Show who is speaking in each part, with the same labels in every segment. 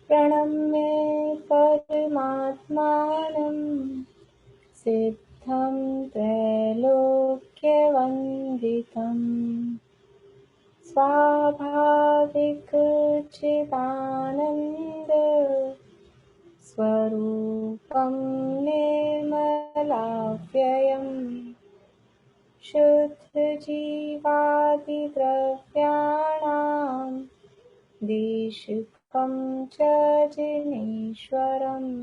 Speaker 1: प्रणम्य परमात्मानं सिद्धं त्रैलोक्यवन्दितं स्वाभाविकचिदानन्द स्वरूपं निर्मलाव्ययम् शुद्धजीवादिद्रव्याणां देशिकं च जिनेश्वरम्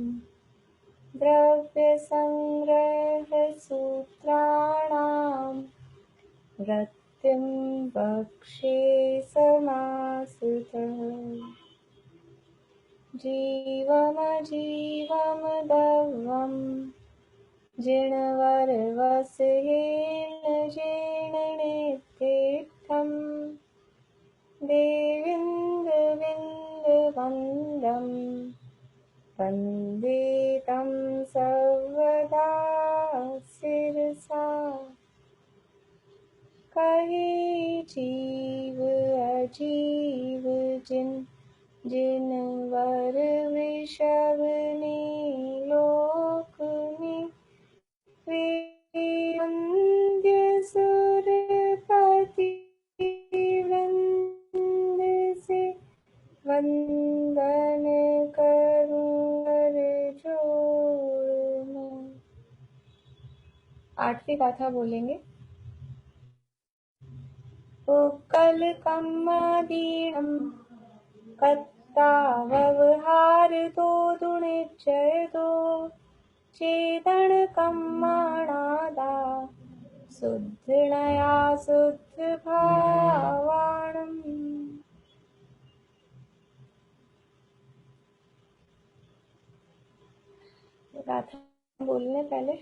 Speaker 1: द्रव्यसङ्ग्रहसूत्राणां वृत्तिं वक्ष्ये समासुतः जीवमजीवमदव्यं जिणवरवसहेन जीर्णनेत्थं देविन्दविन्दवन्दं वन्दे तं सर्वदा शिरसा कहे जीव अजीव जिनवर विषव ने लोक में वे वंद्य सुरपति वृंद से वंदन करूं कर जोड़ मैं। 8वीं गाथा बोलेंगे। उक्कल कम्मादीणं कत्ता व्यवहार दो दुनिश्चय दो चेतन कम्माणादा शुद्धनया शुद्ध भावाणम्। गाथा बोलने पहले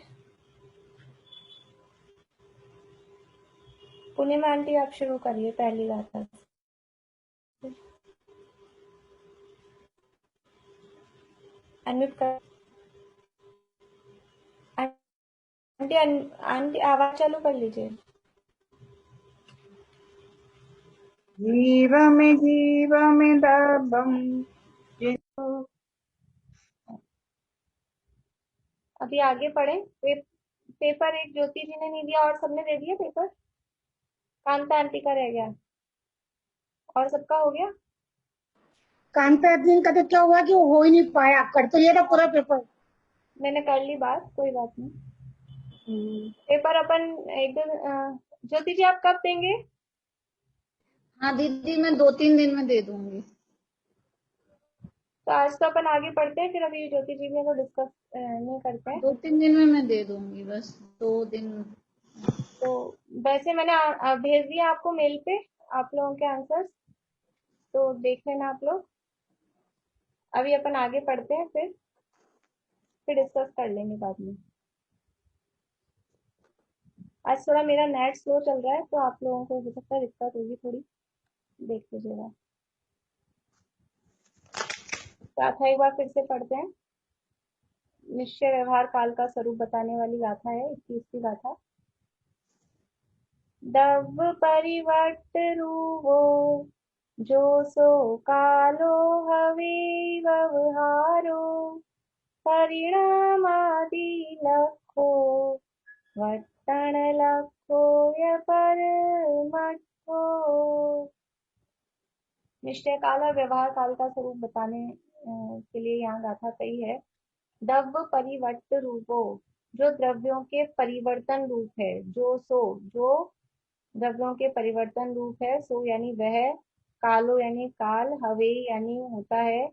Speaker 1: पूर्णिमा आंटी आप शुरू करिए पहली गाथा से। अनम्यूट कर आंटी आंटी आवाज चालू कर लीजिए।
Speaker 2: जीवमिदभं
Speaker 1: अभी आगे पढ़े। पेपर एक ज्योति जी ने नहीं दिया और सबने दे दिया पेपर। कांता आंटी का रह गया और सबका हो गया।
Speaker 2: कांता दिन का तो क्या हुआ कि वो हो ही नहीं पाया, कर तो लिया था पूरा पेपर।
Speaker 1: मैंने कर ली बात, कोई बात नहीं। पेपर अपन एक दिन ज्योति जी आप कब देंगे?
Speaker 3: हाँ दीदी मैं 2-3 दिन में दे दूंगी।
Speaker 1: तो आज तो अपन आगे पढ़ते हैं, फिर अभी ज्योति जी में तो डिस्कस नहीं करते हैं।
Speaker 3: 2-3 दिन में मैं दे दूंगी, बस 2 दिन।
Speaker 1: तो वैसे मैंने भेज दिया आपको मेल पे आप लोगों के आंसर्स, तो देख लेना आप लोग। अभी अपन आगे पढ़ते हैं, फिर डिस्कस कर लेंगे बाद में। आज थोड़ा मेरा नेट स्लो चल रहा है तो आप लोगों को हो सकता है दिक्कत होगी थोड़ी, देख लीजिएगा। गाथा एक बार फिर से पढ़ते हैं। निश्चय व्यवहार काल का स्वरूप बताने वाली गाथा है 21वीं गाथा। दव परिवर्त रूवो जो सो कालो हवे व्यवहारो परिणामादि लखो वट्टण लखो य परमठो। निश्चय काल और व्यवहार काल का स्वरूप बताने के लिए यहाँ गाथा सही है। द्रव्य परिवर्त रूपो, जो द्रव्यों के परिवर्तन रूप है, जो द्रव्यों के परिवर्तन रूप है, सो यानी वह, कालो यानी काल, हवे यानी होता है,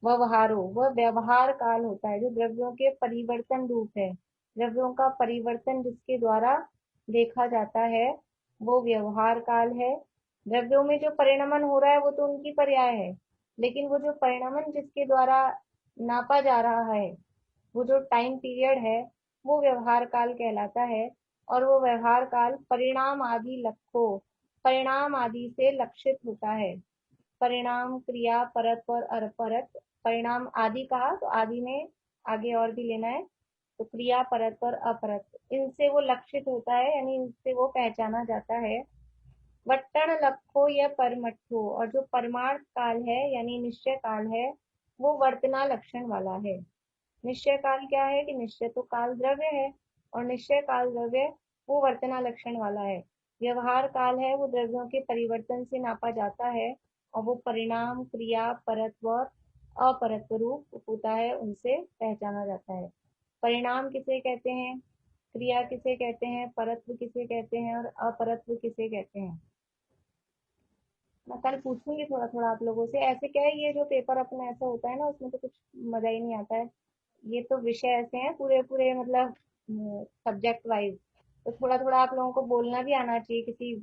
Speaker 1: व्यवहारो वह व्यवहार काल होता है। जो द्रव्यों के परिवर्तन रूप है, द्रव्यों का परिवर्तन जिसके द्वारा देखा जाता है वो व्यवहार काल है। द्रव्यों में जो परिणमन हो रहा है वो तो उनकी पर्याय है, लेकिन वो जो परिणमन जिसके द्वारा नापा जा रहा है, वो जो टाइम पीरियड है, वो व्यवहार काल कहलाता है। और वो व्यवहार काल परिणाम आदि लक्ष्यों, परिणाम आदि से लक्षित होता है। परिणाम क्रिया परत और अपरत, परिणाम आदि कहा तो आदि में आगे और भी लेना है। तो क्रिया, परत्व और अपरत्व, इनसे वो लक्षित होता है, यानी इनसे वो पहचाना जाता है। वट्टण लखो या परमठ्ठो, और जो परमार्थ काल है यानी निश्चय काल है, वो वर्तना लक्षण वाला है। निश्चय काल क्या है कि निश्चय तो काल द्रव्य है, और निश्चय काल द्रव्य वो वर्तना लक्षण वाला है। व्यवहार काल है वो द्रव्यों के परिवर्तन से नापा जाता है, और वो परिणाम, क्रिया, परत्व और अपरत्व रूप होता है, उनसे पहचाना जाता है। परिणाम किसे कहते हैं, क्रिया किसे कहते हैं, परत्व किसे कहते हैं, और अपरत्व किसे कहते हैं। मैं कल पूछूंगी थोड़ा थोड़ा आप लोगों से। ऐसे क्या है, ये जो पेपर अपना ऐसा होता है ना, उसमें तो कुछ मजा ही नहीं आता है। ये तो विषय ऐसे हैं पूरे पूरे, मतलब सब्जेक्ट वाइज। तो थोड़ा थोड़ा आप लोगों को बोलना भी आना चाहिए। किसी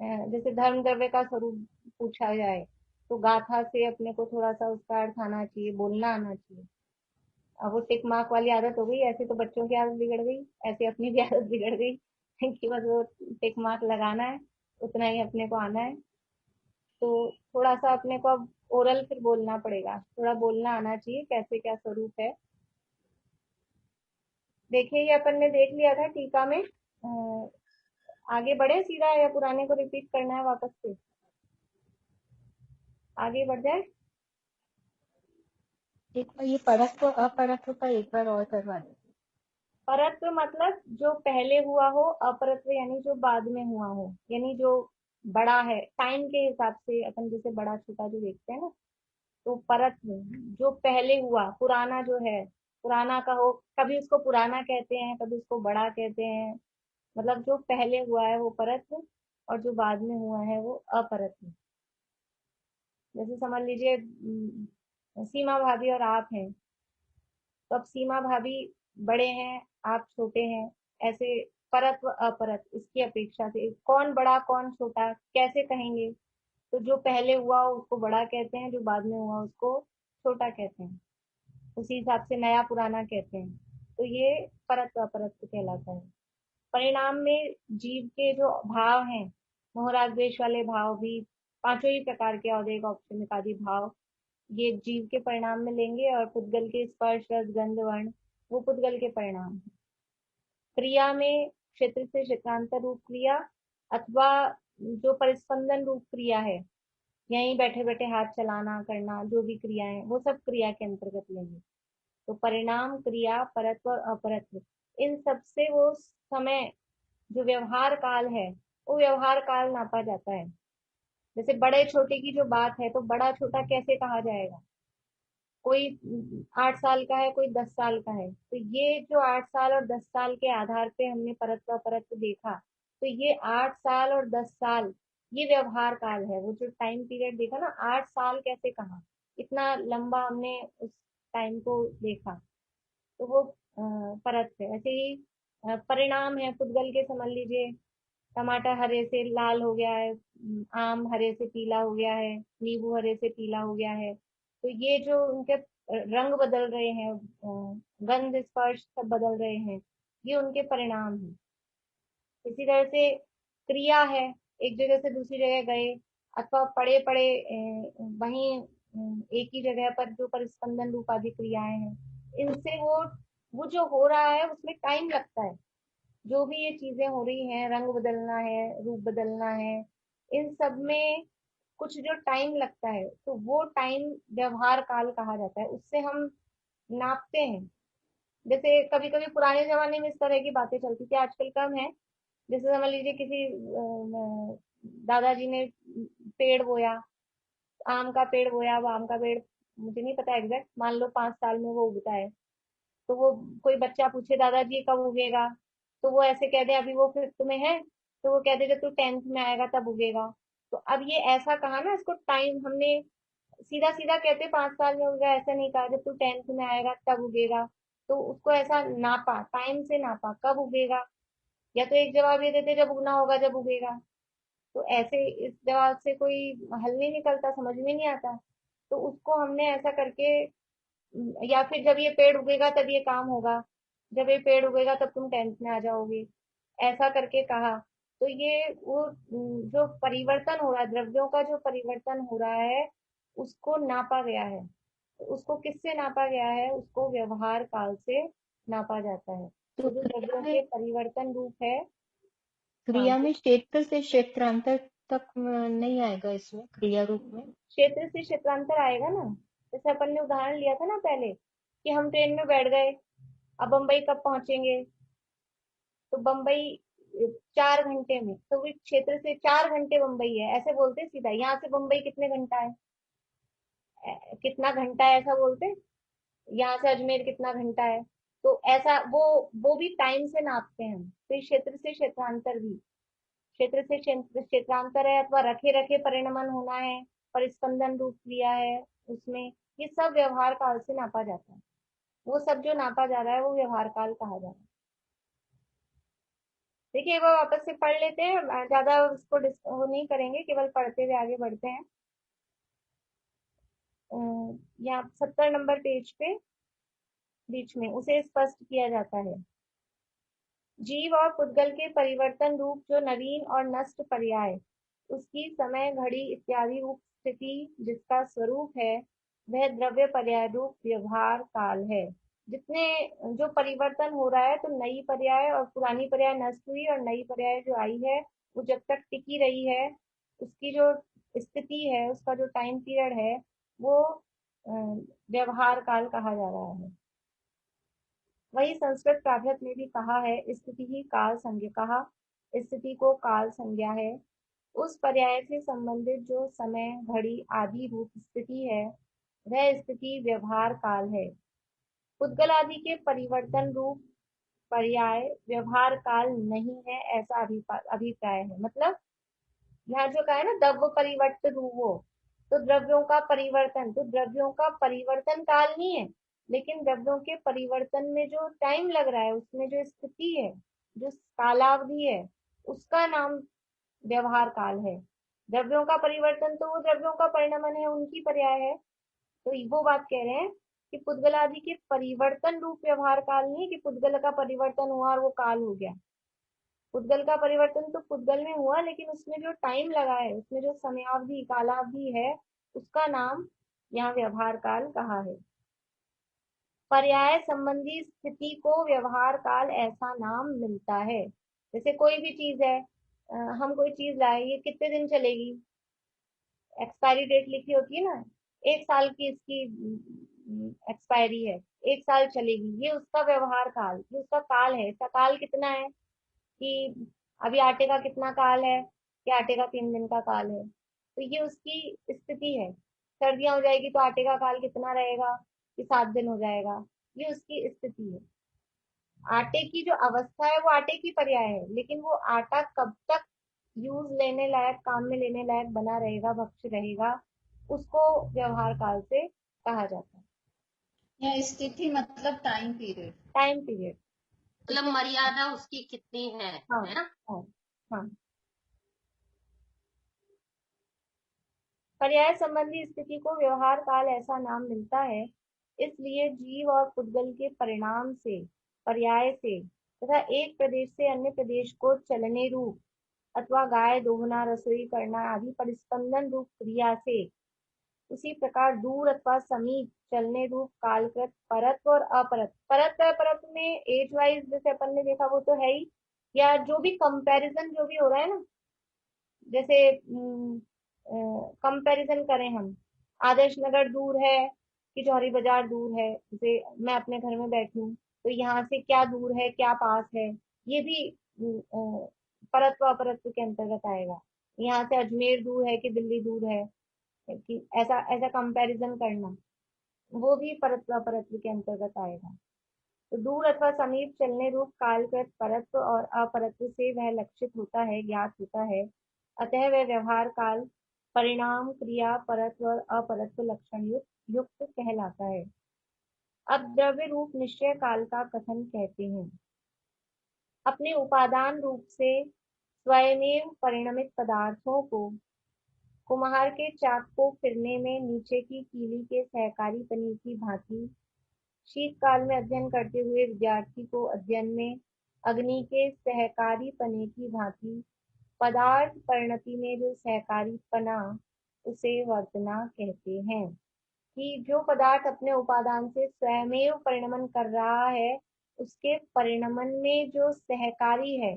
Speaker 1: जैसे धर्म द्रव्य का स्वरूप पूछा जाए, तो गाथा से अपने को थोड़ा सा उसका अर्थ आना चाहिए, बोलना आना चाहिए। अब वो टिक मार्क वाली आदत हो गई, ऐसे तो बच्चों की आदत बिगड़ गई, ऐसे अपनी भी आदत बिगड़ गई कि बस वो टिक मार्क लगाना है, उतना ही अपने को आना है। तो थोड़ा सा अपने को अब ओरल फिर बोलना पड़ेगा, थोड़ा बोलना आना चाहिए कैसे क्या स्वरूप है। देखिए, ये अपन ने देख लिया था टीका में। आगे बढ़े सीधा, या पुराने को रिपीट करना है वापस से, आगे बढ़ जाए।
Speaker 3: एक बार ये परत्व अपरत्व का एक बार और करवा दो।
Speaker 1: परत्व मतलब जो पहले हुआ हो, अपरत्व यानी जो बाद में हुआ हो, यानी जो बड़ा है टाइम के हिसाब से, अपन जैसे बड़ा छोटा जो देखते हैं ना, तो परत्व जो पहले हुआ, पुराना जो है, पुराना का हो, कभी उसको पुराना कहते हैं, कभी उसको बड़ा कहते हैं। मतलब जो पहले हुआ है वो परत्व, और जो बाद में हुआ है वो अपरत्व। जैसे समझ लीजिए, सीमा भाभी और आप हैं, तो अब सीमा भाभी बड़े हैं, आप छोटे हैं, ऐसे परत्व अपरत्व इसकी अपेक्षा से कौन बड़ा कौन छोटा कैसे कहेंगे। तो जो पहले हुआ उसको बड़ा कहते हैं, जो बाद में हुआ उसको छोटा कहते हैं। उसी हिसाब से नया पुराना कहते हैं। तो ये परत्व अपरत्व कहलाता है। परिणाम में जीव के जो भाव हैं, मोह राग द्वेष वाले भाव भी, पांचों ही प्रकार के औदेक औपशमिक आदि भाव, ये जीव के परिणाम में लेंगे, और पुद्गल के स्पर्श रस गंध वर्ण, वो पुद्गल के परिणाम हैं। क्रिया में क्षेत्र से क्षेत्रांतर रूप क्रिया, अथवा जो परिस्पंदन रूप क्रिया है, यहीं बैठे बैठे हाथ चलाना करना, जो भी क्रिया है वो सब क्रिया के अंतर्गत लेंगे। तो परिणाम, क्रिया, परत्व और अपरत्व, इन सब से वो समय, जो व्यवहार काल है, वो व्यवहार काल नापा जाता है। जैसे बड़े छोटे की जो बात है, तो बड़ा छोटा कैसे कहा जाएगा। कोई 8 साल का है, कोई 10 साल का है, तो ये जो 8 साल और 10 साल के आधार पे हमने परत्व परत्व देखा, तो ये 8 साल और 10 साल ये व्यवहार काल है। वो जो टाइम पीरियड देखा ना, 8 साल कैसे कहा, इतना लंबा हमने उस टाइम को देखा, तो वो परत्व है। ऐसे ही परिणाम है पुद्गल के, समझ लीजिए टमाटर हरे से लाल हो गया है, आम हरे से पीला हो गया है, नींबू हरे से पीला हो गया है। तो ये जो उनके रंग बदल रहे हैं, गंध स्पर्श सब बदल रहे हैं, ये उनके परिणाम हैं। इसी तरह से क्रिया है, एक जगह से दूसरी जगह गए, अथवा पड़े पड़े वहीं एक ही जगह पर जो परिस्पंदन रूप आदि क्रियाएं हैं, इनसे वो जो हो रहा है उसमें टाइम लगता है। जो भी ये चीजें हो रही हैं, रंग बदलना है, रूप बदलना है, इन सब में कुछ जो टाइम लगता है, तो वो टाइम व्यवहार काल कहा जाता है, उससे हम नापते हैं। जैसे कभी कभी पुराने जमाने में इस तरह की बातें चलती थी, आजकल कम है। जैसे समझ लीजिए किसी दादाजी ने पेड़ बोया, आम का पेड़ बोया, वो आम का पेड़ मुझे नहीं पता एग्जैक्ट, मान लो 5 साल में वो उगता है। तो वो कोई बच्चा पूछे दादाजी कब उगेगा, तो वो ऐसे कह दे अभी वो 5th में है, तो वो कह दे जब तू 10th में आएगा तब उगेगा। तो अब ये ऐसा कहा ना, इसको टाइम हमने सीधा सीधा कहते 5 साल में उगेगा, ऐसा नहीं कहा जब तू 10th में आएगा तब उगेगा। तो उसको ऐसा नापा, टाइम से नापा कब उगेगा। या तो एक जवाब ये देते जब उगना होगा जब उगेगा। तो ऐसे इस जवाब से कोई हल नहीं निकलता, समझ में नहीं आता। तो उसको हमने ऐसा करके, या फिर जब ये पेड़ उगेगा तब ये काम होगा, जब ये पेड़ उगेगा तब तुम 10th में आ जाओगे, ऐसा करके कहा। तो ये वो जो परिवर्तन हो रहा है, द्रव्यों का जो परिवर्तन हो रहा है, उसको नापा गया है। तो उसको किससे नापा गया है, उसको व्यवहार काल से नापा जाता है।
Speaker 4: तो
Speaker 1: तो जो द्रव्यों के परिवर्तन रूप है, हाँ,
Speaker 4: क्रिया में क्षेत्र से क्षेत्रांतर तक नहीं आएगा इसमें, क्रिया रूप में?
Speaker 1: क्षेत्र से क्षेत्रांतर आएगा ना। जैसे अपन ने उदाहरण लिया था ना पहले कि हम ट्रेन में बैठ गए, अब बम्बई कब पहुंचेंगे, तो बम्बई 4 घंटे में, तो वो क्षेत्र से 4 घंटे बम्बई है ऐसे बोलते सीधा। यहाँ से बम्बई कितने घंटा है, कितना घंटा है ऐसा बोलते। यहाँ से अजमेर कितना घंटा है, तो ऐसा वो भी टाइम से नापते हैं हम। तो इस क्षेत्र से क्षेत्रांतर भी, क्षेत्र से क्षेत्रांतर है, अथवा रखे रखे परिणमन होना है, परिस्पंदन रूप क्रिया है उसमें, ये सब व्यवहार काल से नापा जाता है। वो सब जो नापा जा रहा है वो व्यवहार काल कहा जा रहा है। देखिए एक बार वापस से पढ़ लेते हैं, ज्यादा उसको वो नहीं करेंगे, केवल पढ़ते हुए आगे बढ़ते हैं। यहाँ 70 नंबर पेज पे बीच में उसे स्पष्ट किया जाता है। जीव और पुद्गल के परिवर्तन रूप जो नवीन और नष्ट पर्याय, उसकी समय घड़ी इत्यादि रूप स्थिति जिसका स्वरूप है, वह द्रव्य पर्याय रूप व्यवहार काल है। जितने जो परिवर्तन हो रहा है, तो नई पर्याय और पुरानी पर्याय नष्ट हुई और नई पर्याय जो आई है वो जब तक टिकी रही है, उसकी जो स्थिति है, उसका जो टाइम पीरियड है, वो व्यवहार काल कहा जा रहा है। वही संस्कृत प्राकृत में भी कहा है, स्थिति ही काल संज्ञा, कहा स्थिति को काल संज्ञा है। उस पर्याय से संबंधित जो समय घड़ी आदि रूप स्थिति है, वह स्थिति व्यवहार काल है। पुद्गल आदि के परिवर्तन रूप पर्याय व्यवहार काल नहीं है, ऐसा अभिप्राय है। मतलब यहाँ जो कहा है ना, द्रव्य परिवर्तन वो, तो द्रव्यों का परिवर्तन, तो द्रव्यों का परिवर्तन काल नहीं है, लेकिन द्रव्यों के परिवर्तन में जो टाइम लग रहा है, उसमें जो स्थिति है, जो कालावधि है, उसका नाम व्यवहार काल है। द्रव्यों का परिवर्तन तो वो द्रव्यों का परिणमन है, उनकी पर्याय है। तो वो बात कह रहे हैं कि पुद्गल आदि के परिवर्तन रूप व्यवहार काल नहीं है कि पुद्गल का परिवर्तन हुआ और वो काल हो गया। पुद्गल का परिवर्तन तो पुद्गल में हुआ, लेकिन उसमें जो टाइम लगा है, उसमें जो समयावधि कालावधि है, उसका नाम यहाँ व्यवहार काल कहा है। पर्याय संबंधी स्थिति को व्यवहार काल ऐसा नाम मिलता है। जैसे कोई भी चीज है, हम कोई चीज लाए, ये कितने दिन चलेगी, एक्सपायरी डेट लिखी होती है ना, 1 साल की इसकी एक्सपायरी है, 1 साल चलेगी, ये उसका व्यवहार काल, ये उसका काल है। इसका काल कितना है कि अभी आटे का कितना काल है, कि आटे का 3 दिन का काल है, तो ये उसकी स्थिति है। सर्दियां हो जाएगी तो आटे का काल कितना रहेगा, कि 7 दिन हो जाएगा, ये उसकी स्थिति है। आटे की जो अवस्था है वो आटे की पर्याय है, लेकिन वो आटा कब तक यूज लेने लायक, काम में लेने लायक बना रहेगा, भक्ष्य रहेगा, उसको व्यवहार काल से कहा जाता है।
Speaker 3: या स्थिति मतलब टाइम पीरियड।
Speaker 1: टाइम पीरियड
Speaker 5: मतलब मर्यादा उसकी कितनी
Speaker 1: हाँ
Speaker 5: है ना?
Speaker 1: हाँ हाँ। पर्याय संबंधी स्थिति को व्यवहार काल ऐसा नाम मिलता है, इसलिए जीव और पुद्गल के परिणाम से, पर्याय से, तथा एक प्रदेश से अन्य प्रदेश को चलने रूप अथवा गाय दोहना, रसोई करना आदि परिस्पंदन रूप क्रिया से, उसी प्रकार दूर अथवा समीप चलने रूप कालकृत परत्व और अपरत्व, परत्व अपरत्व में एज वाइज जैसे अपन ने देखा वो तो है ही, या जो भी कंपैरिजन जो भी हो रहा है ना, जैसे कंपैरिजन करें हम, आदर्श नगर दूर है कि जौहरी बाजार दूर है, जैसे मैं अपने घर में बैठी हूँ, तो यहाँ से क्या दूर है क्या पास है, ये भी परत्व अपरत्व के अंतर्गत आएगा। यहाँ से अजमेर दूर है कि दिल्ली दूर है, कि ऐसा ऐसा कंपैरिजन करना, वो भी परत्व अपरत्व के अंतर्गत आएगा। तो दूर अथवा समीप चलने रूप कालकृत परत्व और अपरत्व से वह लक्षित होता है, ज्ञात होता है, अतः वह व्यवहार काल परिणाम क्रिया परत्व और अपरत्व लक्षण युक्त युक्त कहलाता है। अब द्रव्य रूप निश्चय काल का कथन कहते हैं। अपने उपादान रूप से स्वयमेव परिणमित पदार्थों को कुम्हार के चाक को फिरने में नीचे की कीली के सहकारी पनी की भांति, शीतकाल में अध्ययन करते हुए विद्यार्थी को अध्ययन में अग्नि के सहकारी पने की भांति, पदार्थ परिणति में जो सहकारी पना, उसे वर्तना कहते हैं। कि जो पदार्थ अपने उपादान से स्वयमेव परिणमन कर रहा है, उसके परिणमन में जो सहकारी है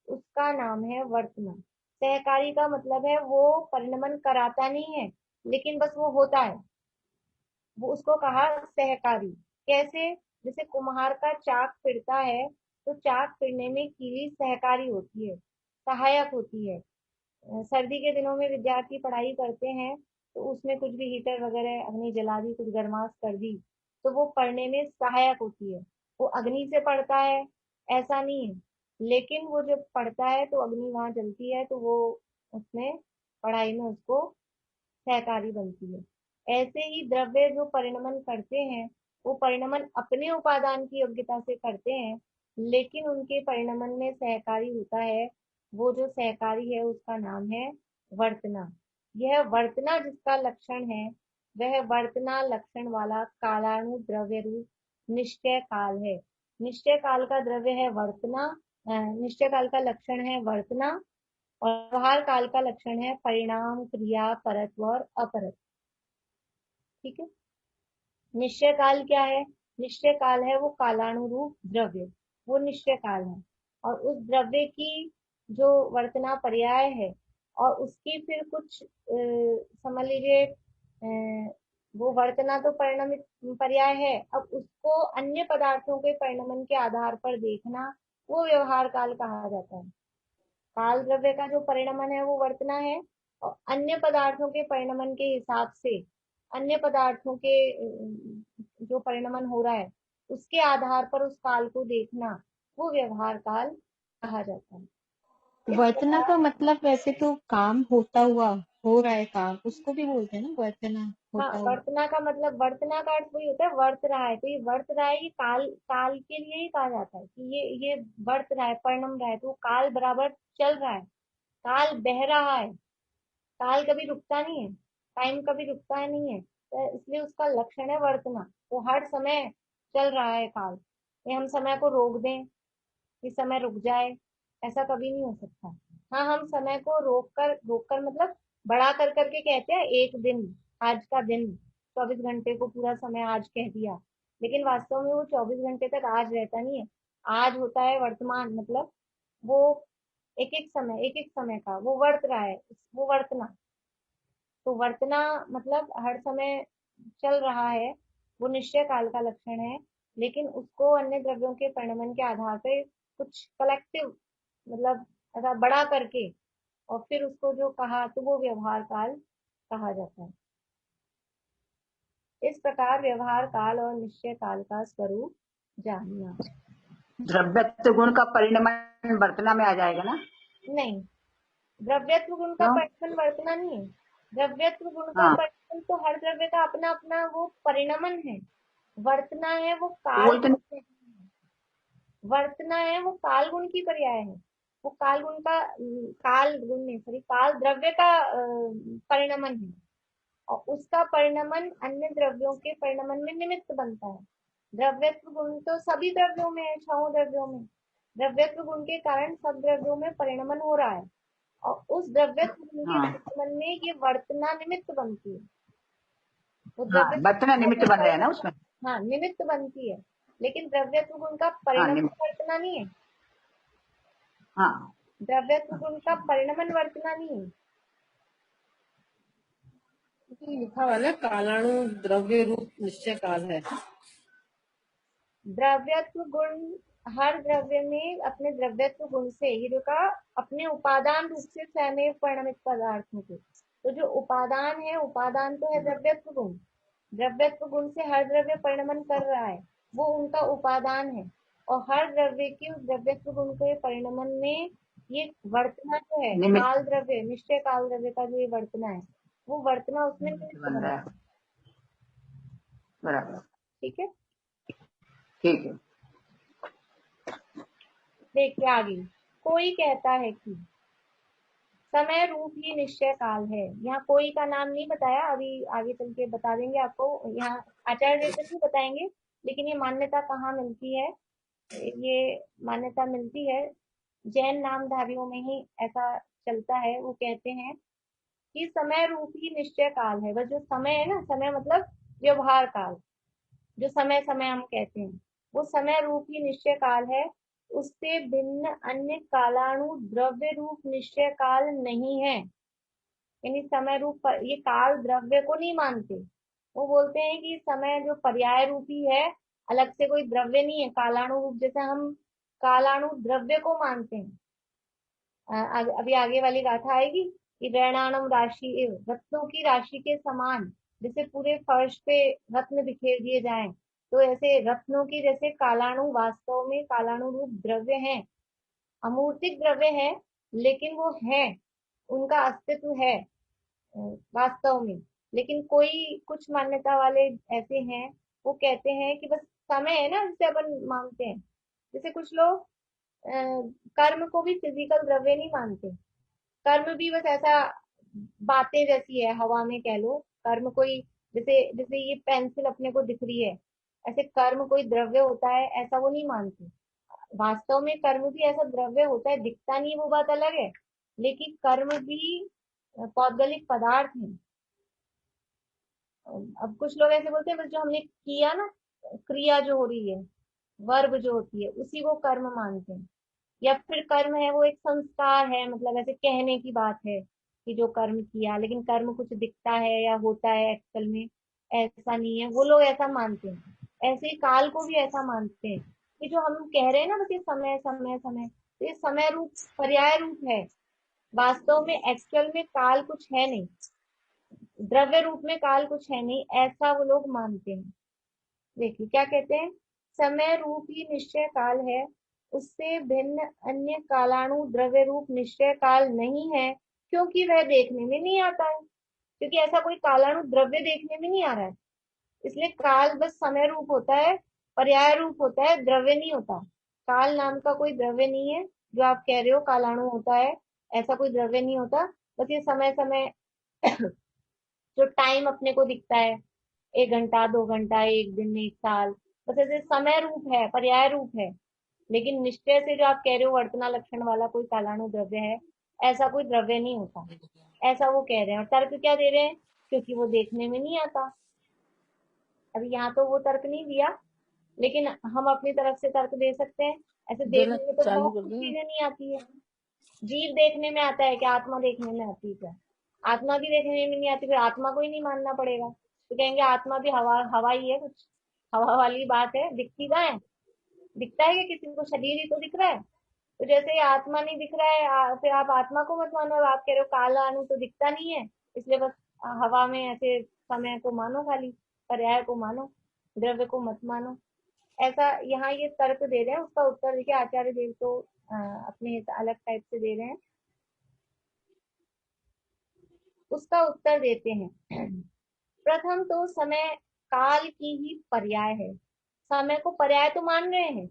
Speaker 1: उसका नाम है वर्तमान। सहकारी का मतलब है वो परिणमन कराता नहीं है, लेकिन बस वो होता है, वो उसको कहा सहकारी। कैसे? जैसे कुम्हार का चाक फिरता है, तो चाक फिरने में कीली सहकारी होती है, सहायक होती है। सर्दी के दिनों में विद्यार्थी पढ़ाई करते हैं, तो उसमें कुछ भी हीटर वगैरह अग्नि जला दी, कुछ गर्माश कर दी, तो वो पढ़ने में सहायक होती है। वो अग्नि से पढ़ता है ऐसा नहीं है, लेकिन वो जब पढ़ता है तो अग्नि वहां जलती है, तो वो उसमें पढ़ाई में उसको सहकारी बनती है। ऐसे ही द्रव्य जो परिणमन करते हैं, वो परिणमन अपने उपादान की योग्यता से करते हैं, लेकिन उनके परिणमन में सहकारी होता है। वो जो सहकारी है उसका नाम है वर्तना। यह वर्तना जिसका लक्षण है, वह वर्तना लक्षण वाला कालाणु द्रव्य रूप निश्चय काल है। निश्चय काल का द्रव्य है वर्तना, निश्चय काल का लक्षण है वर्तना, और व्यवहार काल का लक्षण है परिणाम, क्रिया, परत्व और अपरत्व। ठीक है। निश्चय काल क्या है? निश्चय काल है वो कालानुरूप द्रव्य, वो निश्चय काल है। और उस द्रव्य की जो वर्तना पर्याय है, और उसकी फिर कुछ समझ लीजिए, वो वर्तना तो परिणमित पर्याय है, अब उसको अन्य पदार्थों के परिणमन के आधार पर देखना, वो व्यवहार काल कहा जाता है। काल द्रव्य का जो परिणमन है वो वर्तना है, और अन्य पदार्थों के परिणमन के हिसाब से, अन्य पदार्थों के जो परिणमन हो रहा है उसके आधार पर उस काल को देखना, वो व्यवहार काल कहा जाता है। इस
Speaker 4: वर्तना
Speaker 1: प्रकार,
Speaker 4: का मतलब वैसे तो काम होता हुआ, हो रहा है काम, उसको भी बोलते हैं ना वर्तना,
Speaker 1: हाँ,
Speaker 4: होता हुआ।
Speaker 1: वर्तना का मतलब, वर्तना का अर्थ वही होता है वर्त रहा है, तो ये वर्त रहा है, ये काल, काल के लिए ही कहा जाता है कि ये वर्त रहा है, परिणम रहा है, तो काल बराबर चल रहा है, काल बह रहा है, काल कभी रुकता नहीं है, टाइम कभी रुकता है नहीं है, तो इसलिए उसका लक्षण है वर्तना। वो हर समय चल रहा है काल। ये हम समय को रोक दें कि समय रुक जाए, ऐसा कभी नहीं हो सकता। हाँ, हम समय को रोक कर मतलब बढ़ा कर करके कहते हैं एक दिन, आज का दिन, 24 घंटे को पूरा समय आज कह दिया, लेकिन वास्तव में वो 24 घंटे तक आज रहता नहीं है। आज होता है वर्तमान, मतलब वो एक एक समय का वो वर्त रहा है, वो वर्तना। तो वर्तना मतलब हर समय चल रहा है, वो निश्चय काल का लक्षण है, लेकिन उसको अन्य द्रव्यों के परिणमन के आधार पे कुछ कलेक्टिव, मतलब ऐसा बड़ा करके, और फिर उसको जो कहा, तो वो व्यवहार काल कहा जाता है। इस प्रकार व्यवहार काल और निश्चय काल का स्वरूप जानिया।
Speaker 6: द्रव्यत्व गुण का परिणमन वर्तना में आ जाएगा ना?
Speaker 1: नहीं, द्रव्यत्व गुण का
Speaker 6: क्यों?
Speaker 1: परिणमन वर्तना नहीं है। द्रव्यत्व गुण का
Speaker 6: हाँ,
Speaker 1: परिणमन तो हर द्रव्य का अपना अपना वो परिणमन है। वर्तना है वो
Speaker 6: तो
Speaker 1: काल,
Speaker 6: वही तो
Speaker 1: वर्तना है वो काल गुण की पर्याय है। वो काल गुण का, काल गुण नहीं, सॉरी, काल द्रव्य का परिणमन है, और उसका परिणमन अन्य द्रव्यों के परिणमन में निमित्त बनता है। द्रव्यत्व गुण तो सभी द्रव्यों में है, छहों द्रव्यों में। द्रव्यत्व गुण के कारण सब द्रव्यों में परिणमन हो रहा है, और उस द्रव्यत्व गुण के
Speaker 6: हाँ
Speaker 1: परिणमन में ये वर्तना निमित्त बनती है। वो
Speaker 6: हाँ,
Speaker 1: द्रव्यत्व
Speaker 6: वर्तना
Speaker 1: गुण का
Speaker 6: निमित्त
Speaker 1: जो
Speaker 6: बन रहा है ना
Speaker 1: परिणमन,
Speaker 6: उसमें।
Speaker 1: हाँ, निमित्त बनती है, लेकिन द्रव्यत्व गुण का
Speaker 6: हाँ
Speaker 1: परिणमन
Speaker 6: निमित्त।
Speaker 1: वर्तना नहीं है।
Speaker 6: हाँ
Speaker 1: द्रव्यत्व गुण का परिणमन वर्तना नहीं है।
Speaker 7: लिखा हुआ है ना, कालाणु द्रव्य रूप निश्चय काल है।
Speaker 1: द्रव्यत्व गुण हर द्रव्य में अपने द्रव्यत्व गुण से, ये जो का अपने उपादान रूप से स्वयं परिणमित पदार्थों के, तो जो उपादान है, उपादान तो है द्रव्यत्व गुण। द्रव्यत्व गुण से हर द्रव्य परिणमन कर रहा है, वो उनका उपादान है, और हर द्रव्य की उस द्रव्यत्व गुण के परिणमन में ये वर्तना जो है,
Speaker 6: निमित्त
Speaker 1: काल द्रव्य, निश्चय काल द्रव्य का जो ये वर्तना है, वो वर्तना उसमें
Speaker 6: निमित्त
Speaker 1: निमित्त
Speaker 6: बन रहा
Speaker 1: बनता
Speaker 6: है।
Speaker 1: है।
Speaker 6: बराबर।
Speaker 1: ठीक है।
Speaker 6: ठीक है।
Speaker 1: देखिए आगे, कोई कहता है कि समय रूप ही निश्चय काल है। यहाँ कोई का नाम नहीं बताया, अभी आगे चल के बता देंगे आपको। यहाँ आचार्य देवता नहीं बताएंगे, लेकिन ये मान्यता कहाँ मिलती है, ये मान्यता मिलती है जैन नामधारियों में ही, ऐसा चलता है। वो कहते हैं कि समय रूप ही निश्चय काल है। बस जो समय है ना, समय मतलब व्यवहार काल, जो समय समय हम कहते हैं, वो समय रूप ही निश्चय काल है, उससे भिन्न अन्य कालाणु द्रव्य रूप निश्चय काल नहीं है। यानी समय रूप ये काल द्रव्य को नहीं मानते। वो बोलते हैं कि समय जो पर्याय रूपी है, अलग से कोई द्रव्य नहीं है कालाणु रूप, जैसे हम कालाणु द्रव्य को मानते हैं। अभी आगे वाली गाथा आएगी कि रैणाणम राशि रत्नों की राशि के समान, जैसे पूरे फर्श पे रत्न बिखेर दिए जाएं, तो ऐसे रत्नों की जैसे कालाणु वास्तव में कालाणु रूप द्रव्य हैं, अमूर्तिक द्रव्य है, लेकिन वो है, उनका अस्तित्व है वास्तव में। लेकिन कोई कुछ मान्यता वाले ऐसे हैं, वो कहते हैं कि बस समय है ना जिसे अपन मानते हैं। जैसे कुछ लोग कर्म को भी फिजिकल द्रव्य नहीं मानते, कर्म भी बस ऐसा बातें जैसी है, हवा में कह लो। कर्म कोई, जैसे जैसे ये पेंसिल अपने को दिख रही है, ऐसे कर्म कोई द्रव्य होता है ऐसा वो नहीं मानते। वास्तव में कर्म भी ऐसा द्रव्य होता है, दिखता नहीं, वो बात अलग है, लेकिन कर्म भी पौद्गलिक पदार्थ है। अब कुछ लोग ऐसे बोलते हैं बस जो हमने किया ना, क्रिया जो हो रही है, वर्ब जो होती है, उसी को कर्म मानते हैं। या फिर कर्म है वो एक संस्कार है, मतलब ऐसे कहने की बात है कि जो कर्म किया, लेकिन कर्म कुछ दिखता है या होता है एक्चुअल में, ऐसा नहीं है। वो लोग ऐसा मानते हैं। ऐसे ही काल को भी ऐसा मानते हैं कि जो हम कह रहे हैं ना बस ये समय समय समय, तो ये समय रूप पर्याय रूप है, वास्तव में एक्चुअल में काल कुछ है नहीं, द्रव्य रूप में काल कुछ है नहीं, ऐसा वो लोग मानते हैं। देखिए क्या कहते हैं, समय रूप ही निश्चय काल है, उससे भिन्न अन्य कालाणु द्रव्य रूप निश्चय काल नहीं है, क्योंकि वह देखने में नहीं आता है। क्योंकि ऐसा कोई कालाणु द्रव्य देखने में नहीं आ रहा है, इसलिए काल बस समय रूप होता है, पर्याय रूप होता है, द्रव्य नहीं होता। काल नाम का कोई द्रव्य नहीं है, जो आप कह रहे हो कालाणु होता है, ऐसा कोई द्रव्य नहीं होता। बस ये समय समय जो टाइम अपने को दिखता है, 1 घंटा 2 घंटा, एक दिन एक साल, बस ऐसे समय रूप है, पर्याय रूप है। लेकिन निश्चय से जो आप कह रहे हो वर्तना लक्षण वाला कोई कालाणु द्रव्य है, ऐसा कोई द्रव्य नहीं होता, ऐसा वो कह रहे हैं। और तर्क क्या दे रहे हैं, क्योंकि वो देखने में नहीं आता। अभी यहाँ तो वो तर्क नहीं दिया, लेकिन हम अपनी तरफ से तर्क दे सकते हैं। ऐसे
Speaker 7: देना
Speaker 1: देखने में तो
Speaker 7: चालू
Speaker 1: बहुत
Speaker 7: कर
Speaker 1: कुछ
Speaker 7: दो।
Speaker 1: चीजें नहीं आती है। जीव देखने में आता है क्या, आत्मा देखने में आती है क्या? आत्मा भी देखने में नहीं आती, फिर आत्मा को ही नहीं मानना पड़ेगा। तो कहेंगे आत्मा भी हवा हवा ही है, कुछ हवा वाली बात है, दिखती कहाँ है? दिखता है कि किसी को शरीर ही तो दिख रहा है। तो जैसे ये आत्मा नहीं दिख रहा है, फिर आप आत्मा को मत मानो। अब आप कह रहे हो काला अणु तो दिखता नहीं है, इसलिए बस हवा में ऐसे समय को मानो, खाली पर्याय को मानो, द्रव्य को मत मानो। ऐसा यहाँ ये तर्क दे रहे हैं। उसका उत्तर देखिए आचार्य देव तो अपने अलग टाइप से दे रहे हैं। उसका उत्तर देते हैं। प्रथम तो समय काल की ही पर्याय है। समय को पर्याय तो मान रहे हैं,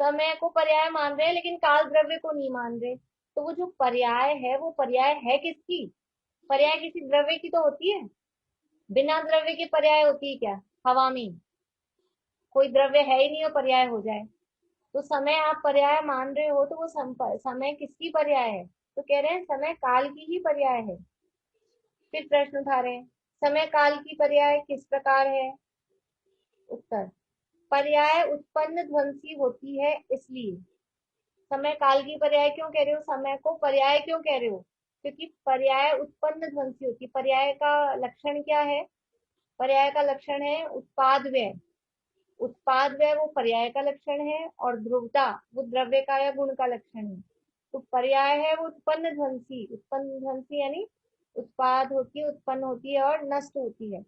Speaker 1: समय को पर्याय मान रहे हैं, लेकिन काल द्रव्य को नहीं मान रहे। तो वो जो पर्याय है, वो पर्याय है किसकी? पर्याय किसी द्रव्य की तो होती है। बिना द्रव्य के पर्याय होती है क्या? हवा में कोई द्रव्य है ही नहीं और पर्याय हो जाए। तो समय आप पर्याय मान रहे हो, तो वो समय किसकी पर्याय है? तो कह रहे हैं समय काल की ही पर्याय है। फिर प्रश्न उठा रहे हैं, समय काल की पर्याय किस प्रकार है? उत्तर, पर्याय उत्पन्न ध्वंसी होती है, इसलिए। समय काल की पर्याय क्यों कह रहे हो, समय को पर्याय क्यों कह रहे हो? क्योंकि पर्याय उत्पन्न ध्वंसी होती। पर्याय का लक्षण क्या है? पर्याय का लक्षण है उत्पाद व्यय। उत्पाद व्यय वो पर्याय का लक्षण है, और ध्रुवता वो द्रव्य का या गुण का लक्षण है। तो पर्याय है वो उत्पन्न ध्वंसी। उत्पन्न ध्वंसी यानी उत्पाद होती है, उत्पन्न होती है और नष्ट होती है।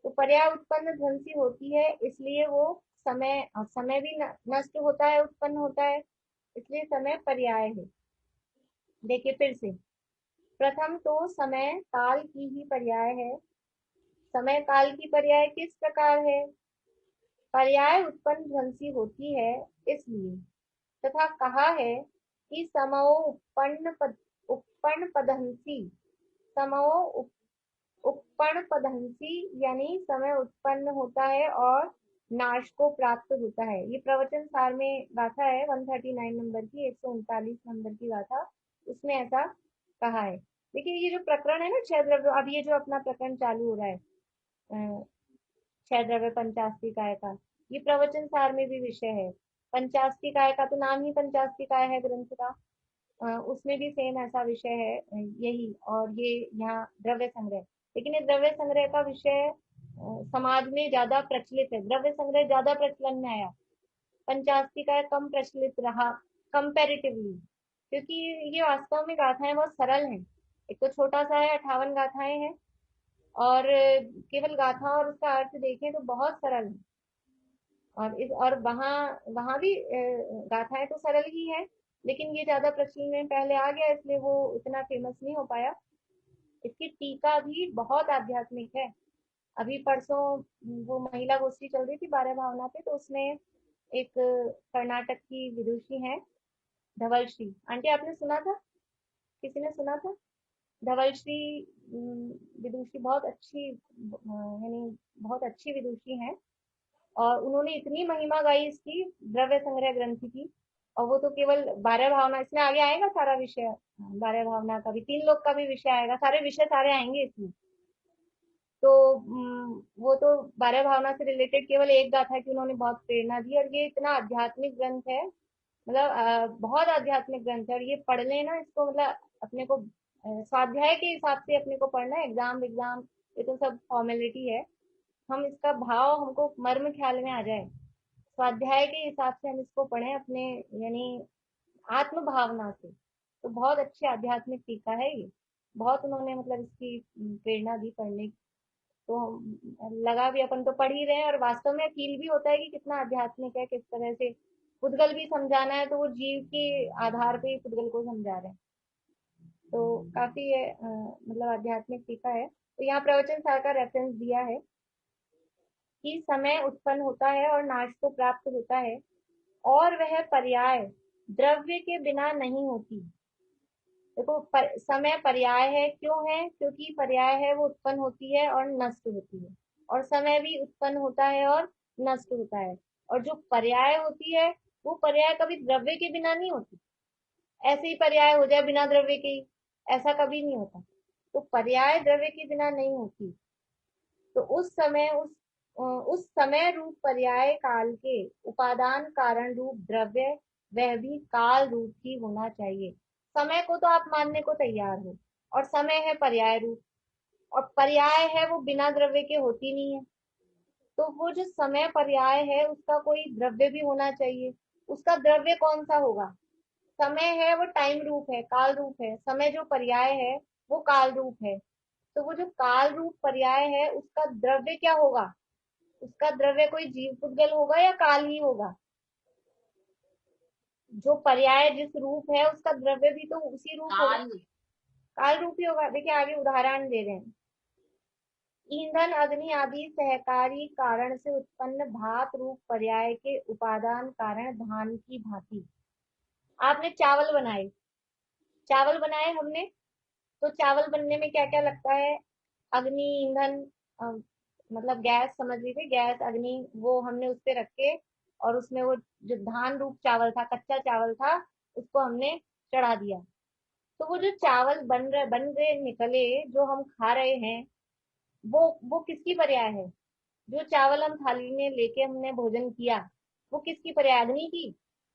Speaker 1: तो पर्याय उत्पन्न ध्वंसी होती है, इसलिए वो समय, और समय भी नष्ट होता है, उत्पन्न होता है, इसलिए समय पर्याय है। देखिए फिर से, प्रथम तो समय काल की ही पर्याय है। समय काल की पर्याय किस प्रकार है? पर्याय उत्पन्न ध्वंसी होती है, इसलिए। तथा कहा है कि समो उपपन्न पदहंसी। समो उपपन्न पदहंसी यानी समय उत्पन्न होता है और नाश को प्राप्त होता है। ये प्रवचन सार में गाथा है 139 नंबर की, 139 नंबर की गाथा, उसमें ऐसा कहा है। देखिए ये जो प्रकरण है ना क्षय द्रव्य, अब ये जो अपना प्रकरण चालू हो रहा है क्षय द्रव्य पंचास्त्री काय का, ये प्रवचन सार में भी विषय है। पंचास्तिकाय का तो नाम ही पंचास्तिकाय है ग्रंथ का, उसमें भी सेम ऐसा विषय है यही। और ये यहाँ द्रव्य संग्रह, लेकिन ये द्रव्य संग्रह का विषय समाज में ज्यादा प्रचलित है, द्रव्य संग्रह ज्यादा प्रचलन में आया, पंचास्तिकाय कम प्रचलित रहा कंपैरेटिवली, क्योंकि ये वास्तव में गाथाएं बहुत सरल हैं। एक तो छोटा सा है, 58 गाथाएं हैं, और केवल गाथा और उसका अर्थ देखें तो बहुत सरल है। और वहाँ वहाँ भी गाथाएं तो सरल ही है, लेकिन ये ज्यादा प्रचलन में पहले आ गया, इसलिए वो इतना फेमस नहीं हो पाया। इसकी टीका भी बहुत आध्यात्मिक है। अभी परसों वो महिला गोष्ठी चल रही थी 12 भावना पे, तो उसमें एक कर्नाटक की विदुषी है धवलश्री आंटी, आपने सुना था? किसी ने सुना था? धवलश्री विदुषी बहुत अच्छी, यानी बहुत अच्छी विदुषी है, और उन्होंने इतनी महिमा गाई इसकी, द्रव्य संग्रह ग्रंथ की। और वो तो केवल 12 भावना, इसमें आगे आएगा सारा विषय, 12 भावना का भी, 3 लोग का भी विषय आएगा, सारे विषय सारे आएंगे इसमें। तो वो तो 12 भावना से रिलेटेड केवल एक गाथा की उन्होंने बहुत प्रेरणा दी, और ये इतना आध्यात्मिक ग्रंथ है, मतलब बहुत आध्यात्मिक ग्रंथ है। और ये पढ़ लेना इसको, मतलब अपने को स्वाध्याय के हिसाब से अपने को पढ़ना है, एग्जाम एग्जाम ये तो सब फॉर्मेलिटी है। हम इसका भाव, हमको मर्म ख्याल में आ जाए, स्वाध्याय के हिसाब से हम इसको पढ़ें अपने, यानी आत्म भावना से। तो बहुत अच्छी आध्यात्मिक टीका है ये, बहुत उन्होंने मतलब इसकी प्रेरणा दी पढ़ने की। तो लगा भी, अपन तो पढ़ ही रहे हैं, और वास्तव में फील भी होता है कि कितना आध्यात्मिक है, किस तरह से पुद्गल भी समझाना है, तो वो जीव के आधार पे ही पुद्गल को समझा रहे हैं। तो काफी है, मतलब आध्यात्मिक टीका है। तो यहाँ प्रवचन सार का रेफरेंस दिया है कि समय उत्पन्न होता है और नाश को प्राप्त होता है, और वह पर्याय द्रव्य के बिना नहीं होती। देखो समय पर्याय है, क्यों है? क्योंकि पर्याय है, वो उत्पन्न होती है और नष्ट होती है, और समय भी उत्पन्न होता है और नष्ट होता है। और जो पर्याय होती है, वो पर्याय कभी द्रव्य के बिना नहीं होती, ऐसे ही पर्याय हो जाए बिना द्रव्य के ही, ऐसा कभी नहीं होता। तो पर्याय द्रव्य के बिना नहीं होती। तो उस समय रूप पर्याय काल के उपादान कारण रूप द्रव्य, वह भी काल रूप ही होना चाहिए। समय को तो आप मानने को तैयार हो, और समय है पर्याय रूप, और पर्याय है वो बिना द्रव्य के होती नहीं है। तो वो जो समय पर्याय है, उसका कोई द्रव्य भी होना चाहिए। उसका द्रव्य कौन सा होगा? समय है वो टाइम रूप है, काल रूप है। समय जो पर्याय है वो काल रूप है। तो वो जो काल रूप पर्याय है, उसका द्रव्य क्या होगा? उसका द्रव्य कोई जीव पुद्गल होगा या काल ही होगा? जो पर्याय जिस रूप है, उसका द्रव्य भी तो उसी रूप होगा,
Speaker 5: काल
Speaker 1: काल रूप ही होगा। देखिए आगे उदाहरण दे रहे हैं। ईंधन अग्नि आदि सहकारी कारण से उत्पन्न भात रूप पर्याय के उपादान कारण धान की भांति। आपने चावल बनाए, चावल बनाए हमने, तो चावल बनने में क्या क्या लगता है? अग्नि, ईंधन, मतलब गैस समझ लीजिए, गैस अग्नि, वो हमने उस पे रख के, और उसमें वो जो धान रूप चावल था, कच्चा चावल था, उसको हमने चढ़ा दिया। तो वो जो चावल बन गए निकले, जो हम खा रहे हैं, वो किसकी पर्याय है? जो चावल हम थाली में लेके हमने भोजन किया, वो किसकी पर्याय? अग्नि की?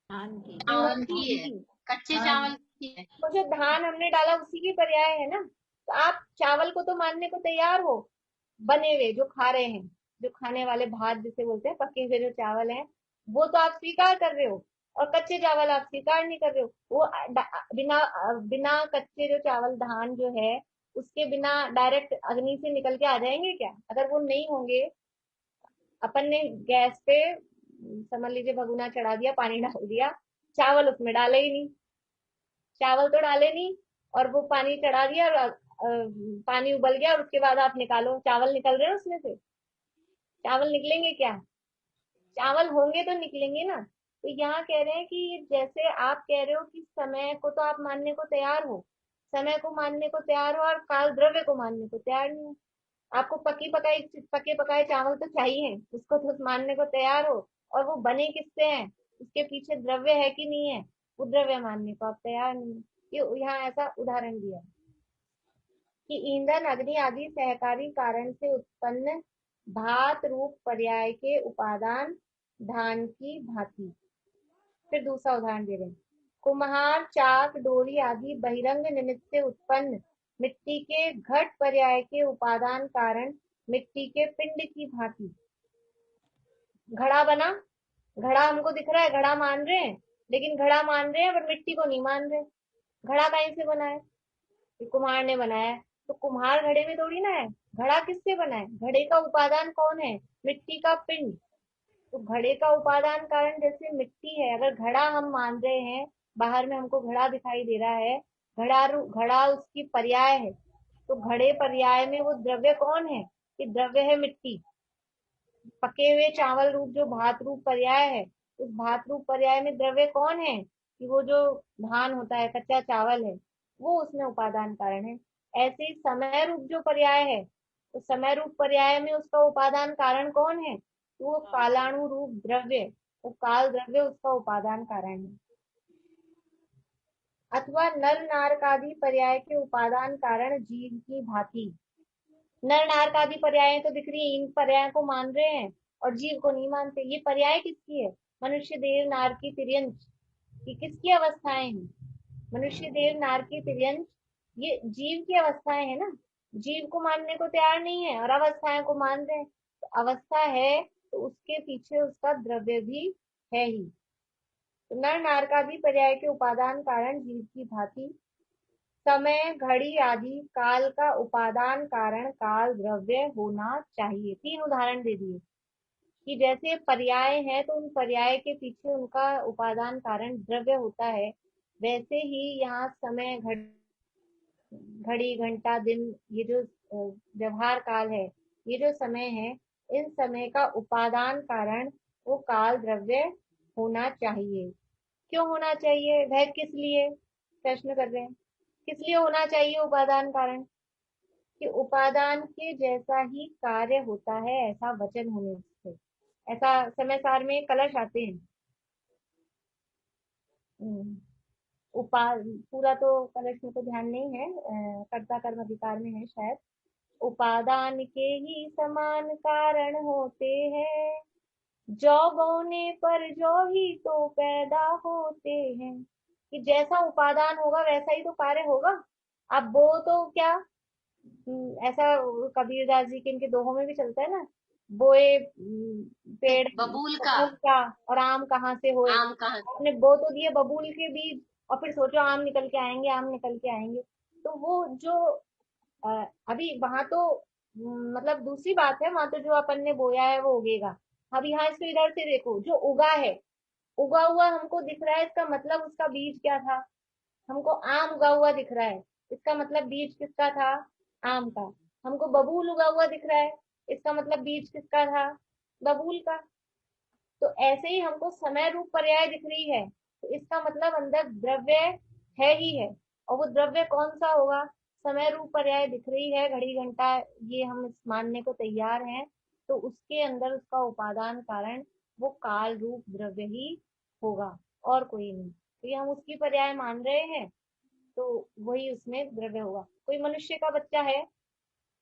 Speaker 5: चावल की है, कच्चे चावल की है।
Speaker 1: तो जो धान हमने डाला उसी की पर्याय है ना। तो आप चावल को तो मानने को तैयार हो, बने हुए जो खा रहे हैं, जो खाने वाले भात जिसे बोलते हैं, पके हुए जो चावल हैं, वो तो आप स्वीकार कर रहे हो, और कच्चे चावल आप स्वीकार नहीं कर रहे हो। वो बिना बिना कच्चे जो चावल धान जो है, उसके बिना डायरेक्ट अग्नि से निकल के आ जाएंगे क्या? अगर वो नहीं होंगे, अपन ने गैस पे समझ लीजिए भगुना चढ़ा दिया, पानी डाल दिया, चावल उसमें डाले ही नहीं, चावल तो डाले नहीं, और वो पानी चढ़ा दिया, और पानी उबल गया, और उसके बाद आप निकालो, चावल निकल रहे हैं उसमें से? चावल निकलेंगे क्या? चावल होंगे तो निकलेंगे ना। तो यहाँ कह रहे हैं कि जैसे आप कह रहे हो कि समय को तो आप मानने को तैयार हो, समय को मानने को तैयार हो, और काल द्रव्य को मानने को तैयार नहीं हो। आपको पके पकाए चावल तो चाहिए, उसको तो मानने को तैयार हो, और वो बने किससे हैं, उसके पीछे द्रव्य है कि नहीं है, वो द्रव्य मानने को आप तैयार नहीं हो। ये यहाँ ऐसा उदाहरण दिया कि ईंधन अग्नि आदि सहकारी कारण से उत्पन्न भात रूप पर्याय के उपादान धान की भांति। फिर दूसरा उदाहरण दे रहे हैं। कुम्हार चाक डोरी आदि बहिरंग निमित्त से उत्पन्न मिट्टी के घट पर्याय के उपादान कारण मिट्टी के पिंड की भांति। घड़ा बना, घड़ा हमको दिख रहा है, घड़ा मान रहे हैं, लेकिन घड़ा मान रहे हैं पर मिट्टी को नहीं मान रहे। घड़ा कहीं से बना है? ये कुम्हार ने बनाया है। तो कुम्हार घड़े में थोड़ी ना है। घड़ा किससे बना है? घड़े का उपादान कौन है? मिट्टी का पिंड। तो घड़े का उपादान कारण जैसे मिट्टी है, अगर घड़ा हम मान रहे हैं, बाहर में हमको घड़ा दिखाई दे रहा है, घड़ा उसकी पर्याय है, तो घड़े पर्याय में वो द्रव्य कौन है? कि द्रव्य है मिट्टी। पके हुए चावल रूप जो भात रूप पर्याय है, उस भात रूप पर्याय में द्रव्य कौन है? कि वो जो धान होता है, कच्चा चावल है, वो उसमें उपादान कारण है। ऐसे ही समय रूप जो पर्याय है, तो समय रूप पर्याय में उसका उपादान कारण कौन है? तो वो कालाणु रूप द्रव्य, वो काल द्रव्य उसका उपादान कारण है। अथवा नर नारकादि पर्याय के उपादान कारण जीव की भांति। नर नारक आदि पर्याय तो दिख रही है, इन पर्याय को मान रहे हैं और जीव को नहीं मानते। ये पर्याय किसकी है? मनुष्य देव नारकी तिर्यंच, ये किसकी अवस्थाएं हैं? मनुष्य देव नारकी तिर्यंच, ये जीव की अवस्थाएं है ना। जीव को मानने को तैयार नहीं है और अवस्थाएं को मान रहे हैं। तो अवस्था है तो उसके पीछे उसका द्रव्य भी है ही। तो नर नारकादि पर्याय के उपादान कारण जीव की भांति समय घड़ी आदि काल का उपादान कारण काल द्रव्य होना चाहिए। 3 उदाहरण दे दिए कि जैसे पर्याय है तो उन पर्याय के पीछे उनका उपादान कारण द्रव्य होता है, वैसे ही यहाँ समय घड़ी घंटा दिन, ये जो व्यवहार काल है, ये जो समय है, इन समय का उपादान कारण वो काल द्रव्य होना चाहिए। क्यों होना चाहिए? वह किस लिए? प्रश्न कर रहे हैं किस लिए होना चाहिए उपादान कारण? कि उपादान के जैसा ही कार्य होता है ऐसा वचन होने से। ऐसा समय सार में कलश आते हैं। हम्म, उपा पूरा तो कलश में तो ध्यान नहीं है, कर्ता कर्म अधिकार में है शायद। उपादान के ही समान कारण होते हैं, जौ बोने पर जौ ही तो पैदा होते हैं। कि जैसा उपादान होगा वैसा ही तो कार्य होगा। अब बो तो क्या, ऐसा कबीरदास जी के इनके दोहों में भी चलता है ना, बोए पेड़
Speaker 5: बबूल का,
Speaker 1: बबूल का और आम कहाँ से होए।
Speaker 5: आम कहाँ।
Speaker 1: आपने बो तो दिए बबूल के बीज और फिर सोचो आम निकल के आएंगे, आम निकल के आएंगे। तो वो जो अभी वहां तो मतलब दूसरी बात है, वहां तो जो अपन ने बोया है वो उगेगा। अब यहाँ इसको इधर से देखो, जो उगा है, उगा हुआ हमको दिख रहा है, इसका मतलब उसका बीज क्या था? हमको आम उगा हुआ दिख रहा है, इसका मतलब बीज किसका था? आम का। हमको बबूल उगा हुआ दिख रहा है, इसका मतलब बीज किसका था? बबूल का। तो ऐसे ही हमको समय रूप पर्याय दिख रही है, तो इसका मतलब अंदर द्रव्य है ही है। और वो द्रव्य कौन सा होगा? समय रूप पर्याय दिख रही है, घड़ी घंटा, ये हम इस मानने को तैयार हैं। तो उसके अंदर उसका उपादान कारण वो काल रूप द्रव्य ही होगा और कोई नहीं। तो ये हम उसकी पर्याय मान रहे हैं, तो वही उसमें द्रव्य होगा। कोई मनुष्य का बच्चा है,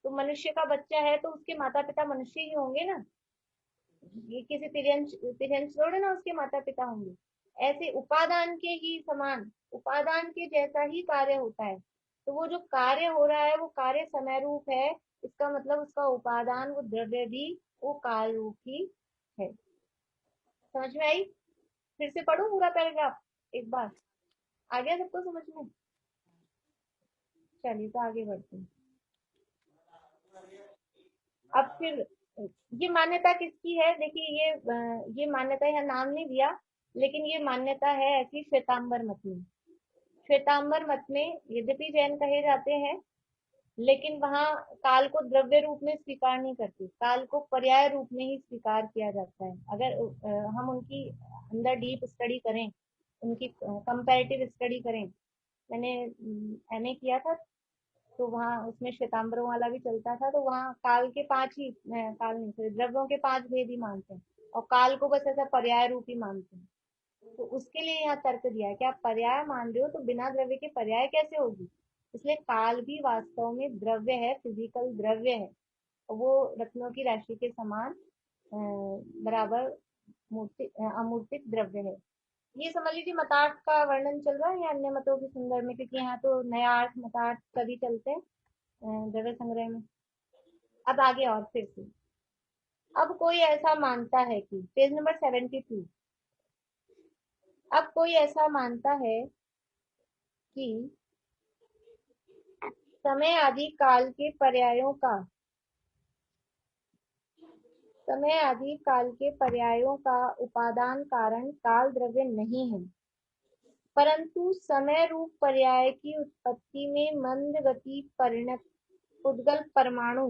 Speaker 1: तो मनुष्य का बच्चा है तो उसके माता पिता मनुष्य ही होंगे ना। ये किसी तिर्यंच तिर्यंच थोड़े ना उसके माता पिता होंगे। ऐसे उपादान के ही समान, उपादान के जैसा ही कार्य होता है। तो वो जो कार्य हो रहा है वो कार्य समय रूप है, इसका मतलब उसका उपादान वो द्रव्य भी वो काल रूप ही है। समझ में आई? फिर से पढ़ूं पूरा पैराग्राफ एक बार? आ गया सबको समझ में? चलिए तो आगे बढ़ते हैं। अब फिर ये मान्यता किसकी है? देखिए ये मान्यता यहाँ नाम नहीं दिया, लेकिन ये मान्यता है ऐसी श्वेतांबर मत में। श्वेतांबर मत में यद्यपि जैन कहे जाते हैं, लेकिन वहाँ काल को द्रव्य रूप में स्वीकार नहीं करते, काल को पर्याय रूप में ही स्वीकार किया जाता है। अगर हम उनकी अंदर डीप स्टडी करें, उनकी कंपैरेटिव स्टडी करें, मैंने एमए किया था, तो वहाँ उसमें श्वेतांबरों वाला भी चलता था। तो वहाँ काल के 5 ही काल नहीं, सॉरी, द्रव्यों के 5 भेद ही मानते हैं और काल को बस ऐसा पर्याय रूप ही मानते हैं। तो उसके लिए यहाँ तर्क दिया है कि आप पर्याय मान रहे हो तो बिना द्रव्य के पर्याय कैसे होगी? इसलिए काल भी वास्तव में द्रव्य है, फिजिकल द्रव्य है, और वो रत्नों की राशि के समान बराबर अमूर्तिक द्रव्य है। ये समझ लीजिए मतार्थ का वर्णन चल रहा है या अन्य मतों के संदर्भ में, क्योंकि यहाँ तो नया अर्थ मतार्थ सभी चलते हैं द्रव्य संग्रह में। अब आगे और फिर से, अब कोई ऐसा मानता है कि, पेज नंबर 72, अब कोई ऐसा मानता है कि समय आदि काल के पर्यायों का उपादान कारण काल द्रव्य नहीं है, परंतु समय रूप पर्याय की उत्पत्ति में मंद गति परिणत उद्गल परमाणु,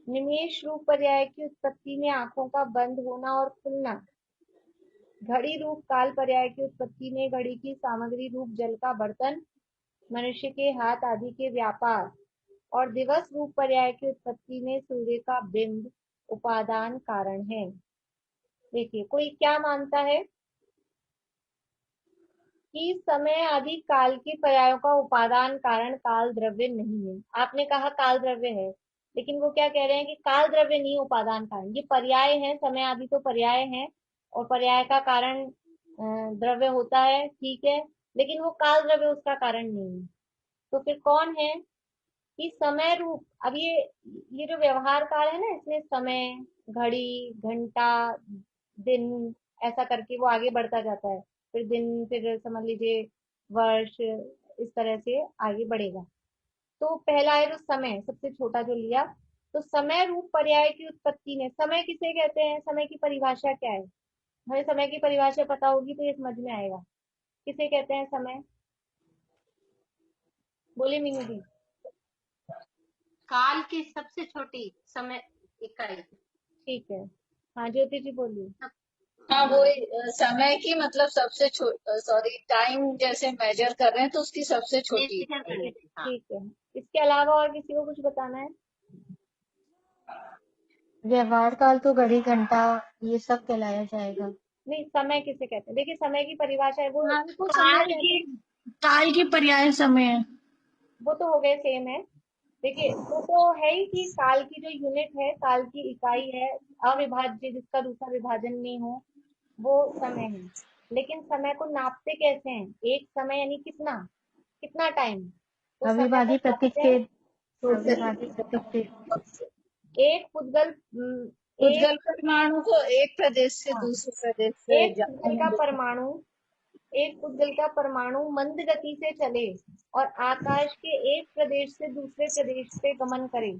Speaker 1: निमेष रूप पर्याय की उत्पत्ति में आंखों का बंद होना और खुलना, घड़ी रूप काल पर्याय की उत्पत्ति में घड़ी की सामग्री रूप जल का बर्तन, मनुष्य के हाथ आदि के व्यापार, और दिवस रूप पर्याय की उत्पत्ति में सूर्य का बिंब उपादान कारण है। देखिए, कोई क्या मानता है कि समय आदि काल के पर्यायों का उपादान कारण काल द्रव्य नहीं है। आपने कहा काल द्रव्य है, लेकिन वो क्या कह रहे हैं कि काल द्रव्य नहीं उपादान कारण, ये पर्याय है, समय आदि तो पर्याय है और पर्याय का कारण द्रव्य होता है, ठीक है, लेकिन वो काल द्रव्य उसका कारण नहीं है। तो फिर कौन है कि समय रूप, अब ये जो व्यवहार काल है ना, इसमें समय, घड़ी, घंटा, दिन, ऐसा करके वो आगे बढ़ता जाता है, फिर दिन, फिर समझ लीजिए वर्ष, इस तरह से आगे बढ़ेगा। तो पहला है जो समय, सबसे छोटा जो लिया, तो समय रूप पर्याय की उत्पत्ति में, समय किसे कहते हैं, समय की परिभाषा क्या है, हमें समय की परिभाषा पता होगी तो ये समझ में आएगा। किसे कहते हैं समय, बोले मीनू जी।
Speaker 5: काल की सबसे छोटी समय इकाई।
Speaker 1: ठीक है, हाँ ज्योति जी बोलिए।
Speaker 3: हाँ, वो समय की मतलब सबसे सॉरी, टाइम जैसे मेजर कर रहे हैं तो उसकी सबसे छोटी
Speaker 5: मेजर करने की, हाँ।
Speaker 1: ठीक है, इसके अलावा और किसी को कुछ बताना है?
Speaker 4: व्यवहार काल तो घड़ी घंटा ये सब कहलाया जाएगा।
Speaker 1: नहीं, समय किसे कहते हैं, देखिए समय की परिभाषा है, वो उसको समय
Speaker 2: काल
Speaker 1: कहते
Speaker 2: की
Speaker 1: हैं,
Speaker 2: काल की पर्याय समय है।
Speaker 1: वो तो हो गए सेम है। देखिए वो तो है ही कि काल की जो यूनिट है, काल की इकाई है, अविभाज्य, जिसका दूसरा विभाजन नहीं हो, वो समय है। लेकिन समय को नापते कैसे हैं, एक समय यानी कितना, कितना टाइम, तो समय को
Speaker 4: अविभाज्य प्रतीक
Speaker 1: नापते
Speaker 4: के,
Speaker 1: हैं
Speaker 4: अविभाज्य प्रतीक के
Speaker 1: एक पुद्गल, एक,
Speaker 3: उद्गल परमाणु को एक प्रदेश से
Speaker 1: हाँ,
Speaker 3: दूसरे प्रदेश से
Speaker 1: एक
Speaker 3: जाने
Speaker 1: पुद्गल
Speaker 3: में
Speaker 1: का
Speaker 3: देते
Speaker 1: परमाणु, एक पुद्गल का परमाणु मंद गति से चले और आकाश के एक प्रदेश से दूसरे प्रदेश पे गमन करे।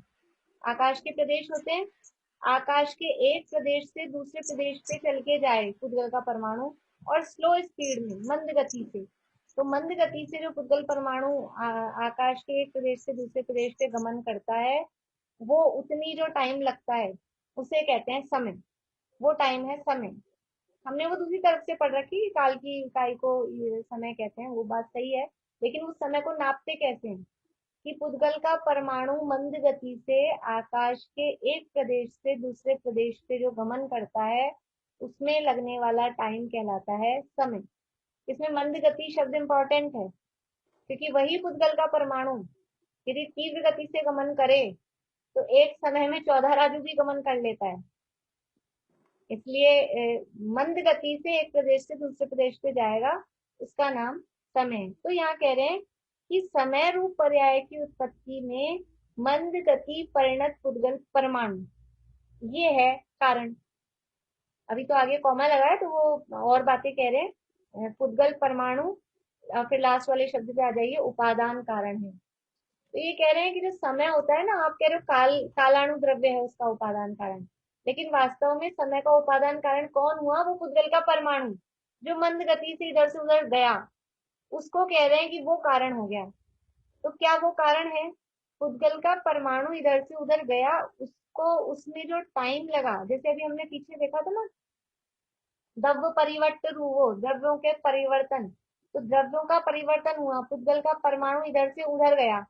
Speaker 1: आकाश के प्रदेश होते हैं, आकाश के एक प्रदेश से दूसरे प्रदेश पे चल के जाए पुद्गल का परमाणु, और स्लो स्पीड में, मंद गति से। तो मंद गति से जो पुद्गल परमाणु आकाश के एक प्रदेश से दूसरे प्रदेश पे गमन करता है, वो उतनी जो टाइम लगता है उसे कहते हैं समय, वो टाइम है समय। हमने वो दूसरी तरफ से पढ़ रखी, काल की इकाई को ये समय कहते हैं, वो बात सही है, लेकिन उस समय को नापते कैसे हैं कि पुद्गल का परमाणु मंद गति से आकाश के एक प्रदेश से दूसरे प्रदेश पे जो गमन करता है, उसमें लगने वाला टाइम कहलाता है समय। इसमें मंद गति शब्द इंपॉर्टेंट है, क्योंकि वही पुद्गल का परमाणु यदि तीव्र गति से गमन करे तो एक समय में 14 राजू भी गमन कर लेता है। इसलिए मंद गति से एक प्रदेश से दूसरे प्रदेश पे जाएगा, उसका नाम समय है। तो यहाँ कह रहे हैं कि समय रूप पर्याय की उत्पत्ति में मंद गति परिणत पुद्गल परमाणु, ये है कारण। अभी तो आगे कॉमा लगा है तो वो और बातें कह रहे हैं, पुद्गल परमाणु, फिर लास्ट वाले शब्द पे आ जाइए, उपादान कारण है। तो ये कह रहे हैं कि जो समय होता है ना, आप कह रहे हो कालाणु द्रव्य है उसका उपादान कारण, लेकिन वास्तव में समय का उपादान कारण कौन हुआ, वो पुद्गल का परमाणु जो मंद गति से इधर से उधर गया, उसको कह रहे हैं कि वो कारण हो गया। तो क्या वो कारण है, पुद्गल का परमाणु इधर से उधर गया, उसको, उसमें जो टाइम लगा, जैसे अभी हमने पीछे देखा था ना, द्रव्य परिवर्तन रूपो, द्रव्यों के परिवर्तन, तो द्रव्यों का परिवर्तन हुआ, पुद्गल का परमाणु इधर से उधर गया,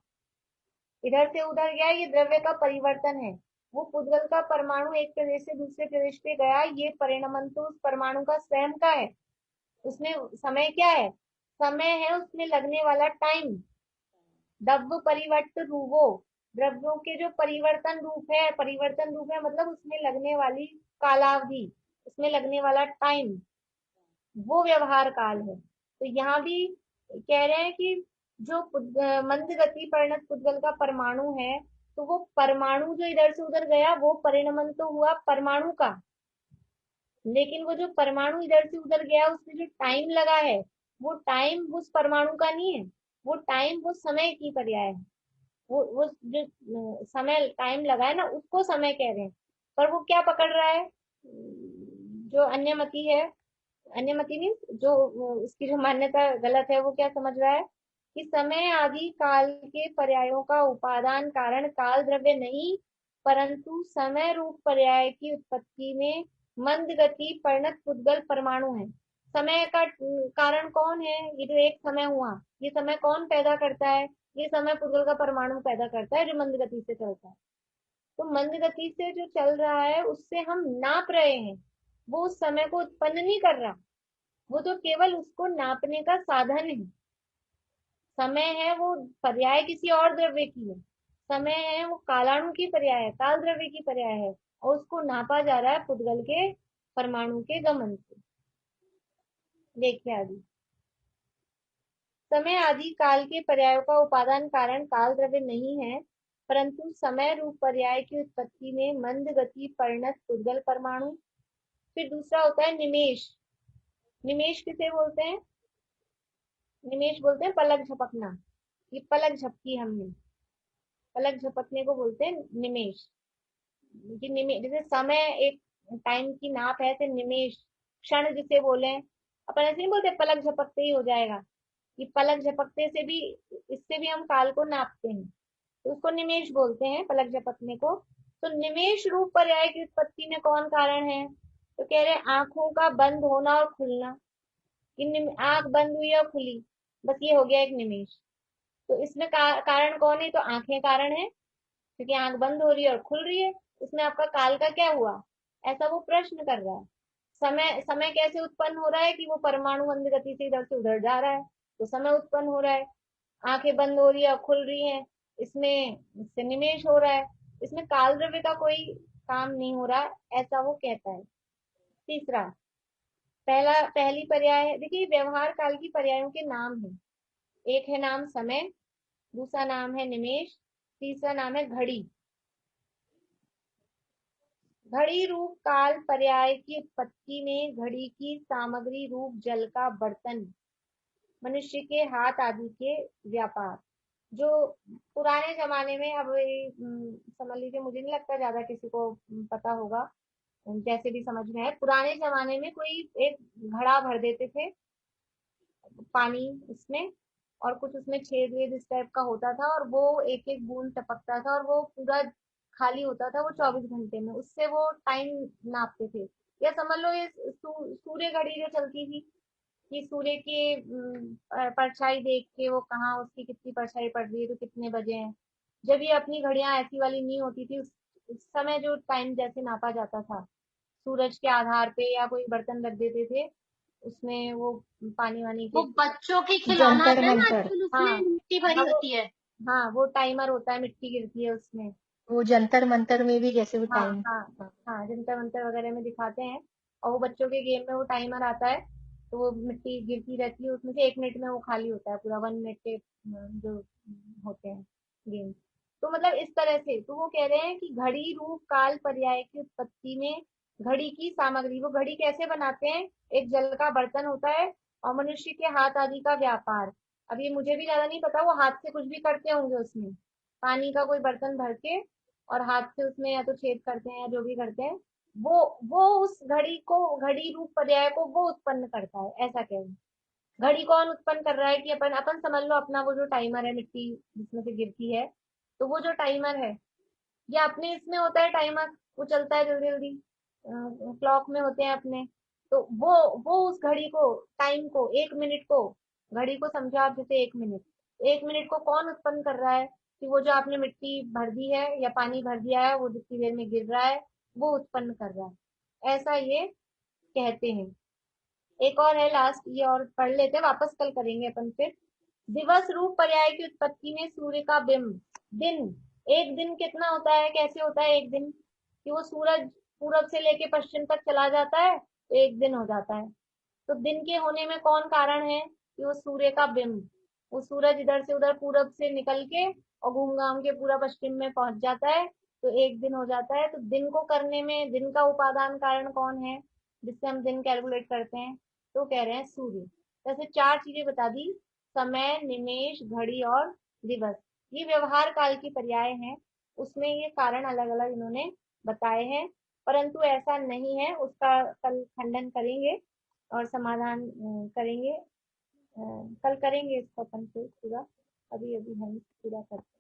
Speaker 1: इधर से उधर गया, ये द्रव्य का परिवर्तन है। वो पुद्गल का परमाणु एक प्रदेश से दूसरे प्रदेश पे गया, ये परिणमन तो उस परमाणु का स्वयं का है, उसमें समय क्या है, समय है उसमें लगने वाला टाइम। द्रव्य परिवर्तन रूपो, द्रव्यों के जो परिवर्तन रूप है, परिवर्तन रूप है मतलब उसमें लगने वाली कालावधि, उसमें लगने वाला टाइम, वो व्यवहार काल है। तो यहाँ भी कह रहे हैं कि जो मंद गति परिणत पुद्गल का परमाणु है, तो वो परमाणु जो इधर से उधर गया वो परिणमन तो हुआ परमाणु का, लेकिन वो जो परमाणु इधर से उधर गया उसमें जो टाइम लगा है, वो टाइम उस परमाणु का नहीं है, वो टाइम वो समय की पर्याय है। वो जो समय टाइम लगा है ना, उसको समय कह रहे हैं। पर वो क्या पकड़ रहा है, जो अन्यमति है, अन्यमति मीन्स जो उसकी जो मान्यता गलत है, वो क्या समझ रहा है कि समय आदि काल के पर्यायों का उपादान कारण काल द्रव्य नहीं, परंतु समय रूप पर्याय की उत्पत्ति में मंद गति परिणत पुद्गल परमाणु है। समय का कारण कौन है? ये जो एक समय हुआ, ये समय कौन पैदा करता है? ये समय पुद्गल का परमाणु पैदा करता है, जो मंद गति से चलता है। तो मंद गति से जो चल रहा है उससे हम नाप रहे हैं, वो उस समय को उत्पन्न नहीं कर रहा, वो तो केवल उसको नापने का साधन है। समय है वो पर्याय किसी और द्रव्य की है, समय है वो कालाणु की पर्याय है, काल द्रव्य की पर्याय है, और उसको नापा जा रहा है पुद्गल के परमाणु के गमन से। देखिए आगे, समय आदि काल के पर्यायों का उपादान कारण काल द्रव्य नहीं है, परंतु समय रूप पर्याय की उत्पत्ति में मंद गति परिणत पुद्गल परमाणु। फिर दूसरा होता है निमेष। निमेष किसे बोलते हैं? निमेष बोलते हैं पलक झपकना। ये पलक झपकी हमने, पलक झपकने को बोलते हैं निमेष। कि निमेष जैसे समय एक टाइम की नाप है, ऐसे निमेष क्षण जिसे बोले, अपन ऐसे नहीं बोलते पलक झपकते ही हो जाएगा। ये पलक झपकते से भी, इससे भी हम काल को नापते हैं, तो उसको निमेष बोलते हैं, पलक झपकने को। तो निमेष रूप पर्याय की उत्पत्ति में कौन कारण है? तो कह रहे हैं आंखों का बंद होना और खुलना, कि आंख बंद हुई और खुली, बस ये हो गया एक निमेष। तो इसमें कारण कौन है? तो आंखें कारण है, क्योंकि आंख बंद हो रही है और खुल रही है, उसमें आपका काल का क्या हुआ? ऐसा वो प्रश्न कर रहा है। समय समय कैसे उत्पन्न हो रहा है? कि वो परमाणु मंद गति से इधर से उधर जा रहा है, तो समय उत्पन्न हो रहा है। आंखें बंद हो रही है और खुल रही है, इसमें निमेष हो रहा है, इसमें काल द्रव्य का कोई काम नहीं हो रहा, ऐसा वो कहता है। तीसरा, पहली पर्याय है, देखिए व्यवहार काल की पर्यायों के नाम है। एक है नाम समय, दूसरा नाम है निमेष, तीसरा नाम है घड़ी। घड़ी रूप काल पर्याय की उत्पत्ति में घड़ी की सामग्री रूप जल का बर्तन, मनुष्य के हाथ आदि के व्यापार। जो पुराने जमाने में, अब समझ लीजिए, मुझे नहीं लगता ज्यादा किसी को पता होगा, जैसे भी समझ में है, पुराने जमाने में कोई एक घड़ा भर देते थे पानी उसमें, और कुछ उसमें छेद वेद इस टाइप का होता था, और वो एक एक बूंद टपकता था, और वो पूरा खाली होता था वो 24 घंटे में, उससे वो टाइम नापते थे। या समझ लो ये सूर्य घड़ी जो चलती थी, कि सूर्य की परछाई देख के वो कहाँ उसकी कितनी परछाई पड़ रही है, तो कितने बजे हैं। जब ये अपनी घड़ियां ऐसी वाली नहीं होती थी, उस समय जो टाइम जैसे नापा जाता था, सूरज के आधार पे, या कोई बर्तन रख देते थे उसमें वो पानी वानी
Speaker 5: वो
Speaker 1: के।
Speaker 5: बच्चों की खिलौना
Speaker 4: जंतर
Speaker 5: आता है ना
Speaker 4: मंतर,
Speaker 5: आजकल,
Speaker 1: हाँ
Speaker 5: उसमें मिट्टी भरी
Speaker 1: हाँ वो
Speaker 5: होती है।
Speaker 1: हाँ वो टाइमर होता है, मिट्टी गिरती है उसमें।
Speaker 4: वो जंतर मंतर में भी जैसे वो
Speaker 1: हाँ
Speaker 4: टाइम।
Speaker 1: हाँ हाँ, जंतर मंतर वगैरह में दिखाते हैं, और वो बच्चों के गेम में वो टाइमर आता है, तो वो मिट्टी गिरती रहती है, उसमें से 1 मिनट में वो खाली होता है पूरा, 1 मिनट के जो होते हैं गेम। तो मतलब इस तरह से, तो वो कह रहे हैं कि घड़ी रूप काल पर्याय की उत्पत्ति में घड़ी की सामग्री, वो घड़ी कैसे बनाते हैं? एक जल का बर्तन होता है, और मनुष्य के हाथ आदि का व्यापार। अब ये मुझे भी ज्यादा नहीं पता, वो हाथ से कुछ भी करते होंगे उसमें, पानी का कोई बर्तन भर के, और हाथ से उसमें या तो छेद करते हैं या जो भी करते हैं, वो उस घड़ी को, घड़ी रूप पर्याय को वो उत्पन्न करता है, ऐसा कह रहे हैं। घड़ी कौन उत्पन्न कर रहा है? कि अपन अपन समझ लो अपना वो जो टाइमर है, मिट्टी जिसमें से गिरती है, तो वो जो टाइमर है, या अपने इसमें होता है टाइमर, वो चलता है जल्दी जल्दी, क्लॉक में होते हैं अपने, तो वो उस घड़ी को, टाइम को, 1 मिनट को, घड़ी को समझो आप जैसे 1 मिनट, 1 मिनट को कौन उत्पन्न कर रहा है? कि वो जो आपने मिट्टी भर दी है या पानी भर दिया है, वो जितनी देर में गिर रहा है, वो उत्पन्न कर रहा है, ऐसा ये कहते हैं। एक और है लास्ट, ये और पढ़ लेते हैं, वापस कल करेंगे अपन फिर। दिवस रूप पर्याय की उत्पत्ति में सूर्य का बिंब, दिन, एक दिन कितना होता है, कैसे होता है एक दिन? कि वो सूरज पूरब से लेके पश्चिम तक चला जाता है तो एक दिन हो जाता है। तो दिन के होने में कौन कारण है कि वो सूर्य का बिंब, वो सूरज इधर से उधर पूरब से निकल के और घूम घाम के पूरा पश्चिम में पहुंच जाता है तो एक दिन हो जाता है। तो दिन को करने में दिन का उपादान कारण कौन है जिससे हम दिन कैलकुलेट करते हैं, तो कह रहे हैं सूर्य। जैसे चार चीजें बता दी, समय, निमेष, घड़ी और दिवस, ये व्यवहार काल की पर्याय हैं। उसमें ये कारण अलग अलग इन्होंने बताए हैं, परंतु ऐसा नहीं है, उसका कल खंडन करेंगे और समाधान करेंगे। कल करेंगे इसका अपन से पूरा, अभी अभी हम पूरा करते हैं।